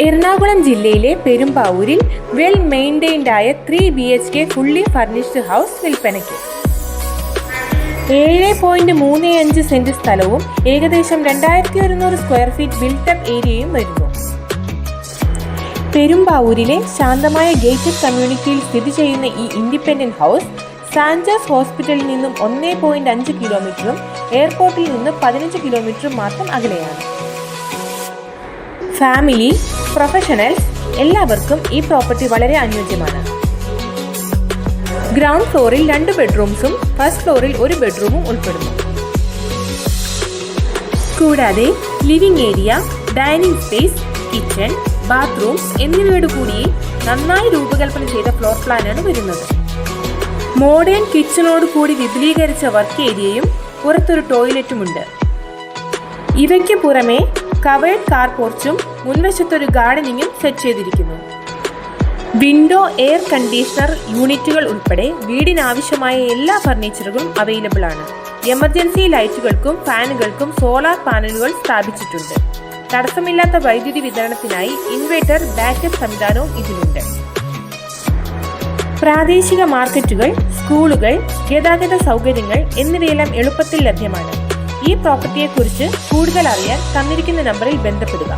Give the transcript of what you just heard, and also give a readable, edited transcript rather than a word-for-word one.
എറണാകുളം ജില്ലയിലെ പെരുമ്പാവൂരിൽ well maintained ആയ 3 BHK ഫുള്ളി ഫർണിഷ്ഡ് ഹൗസ് വിൽപ്പനയ്ക്ക്. 7.35 സെന്റ് സ്ഥലവും ഏകദേശം 2100 സ്ക്വയർ ഫീറ്റ് ബിൽട്ടപ്പ് ഏരിയയും വരുന്നു. പെരുമ്പാവൂരിലെ ശാന്തമായ ഗേറ്റഡ് കമ്മ്യൂണിറ്റിയിൽ സ്ഥിതി ചെയ്യുന്ന ഈ ഇൻഡിപെൻഡന്റ് ഹൗസ് സാൻജോസ് ഹോസ്പിറ്റലിൽ നിന്നും 1.5 കിലോമീറ്ററും എയർപോർട്ടിൽ നിന്ന് 15 കിലോമീറ്ററും മാത്രം അകലെയാണ്. ഫാമിലി, പ്രൊഫഷണൽസ് എല്ലാവർക്കും ഈ പ്രോപ്പർട്ടി വളരെ അനുയോജ്യമാണ്. ഗ്രൗണ്ട് ഫ്ലോറിൽ 2 ബെഡ്റൂംസും ഫസ്റ്റ് ഫ്ലോറിൽ 1 ബെഡ്റൂമും ഉൾപ്പെടുന്നു. കൂടാതെ living area, dining space, kitchen, bathrooms എന്നിവയോട് കൂടി നന്നായി രൂപകൽപ്പന ചെയ്ത ഫ്ലോർ പ്ലാനാണ് വരുന്നത്. മോഡേൺ കിച്ചണോട് കൂടി വിപുലീകരിച്ച വർക്ക് ഏരിയയും പുറത്തൊരു ടോയ്ലറ്റുമുണ്ട്. ഇവയ്ക്ക് പുറമെ കവേർഡ് കാർ പോർച്ചും മുൻവശത്തൊരു ഗാർഡനിങ്ങും സെറ്റ് ചെയ്തിരിക്കുന്നു. വിൻഡോ എയർ കണ്ടീഷണർ യൂണിറ്റുകൾ ഉൾപ്പെടെ വീടിനാവശ്യമായ എല്ലാ ഫർണിച്ചറുകളും അവൈലബിൾ ആണ്. എമർജൻസി ലൈറ്റുകൾക്കും ഫാനുകൾക്കും സോളാർ പാനലുകൾ സ്ഥാപിച്ചിട്ടുണ്ട്. തടസ്സമില്ലാത്ത വൈദ്യുതി വിതരണത്തിനായി ഇൻവെർട്ടർ ബാക്കപ്പ് സംവിധാനവും ഇതിലുണ്ട്. പ്രാദേശിക മാർക്കറ്റുകൾ, സ്കൂളുകൾ, ഗതാഗത സൗകര്യങ്ങൾ എന്നിവയെല്ലാം എളുപ്പത്തിൽ ലഭ്യമാണ്. ഈ പ്രോപ്പർട്ടിയെക്കുറിച്ച് കൂടുതൽ അറിയാൻ തന്നിരിക്കുന്ന നമ്പറിൽ ബന്ധപ്പെടുക.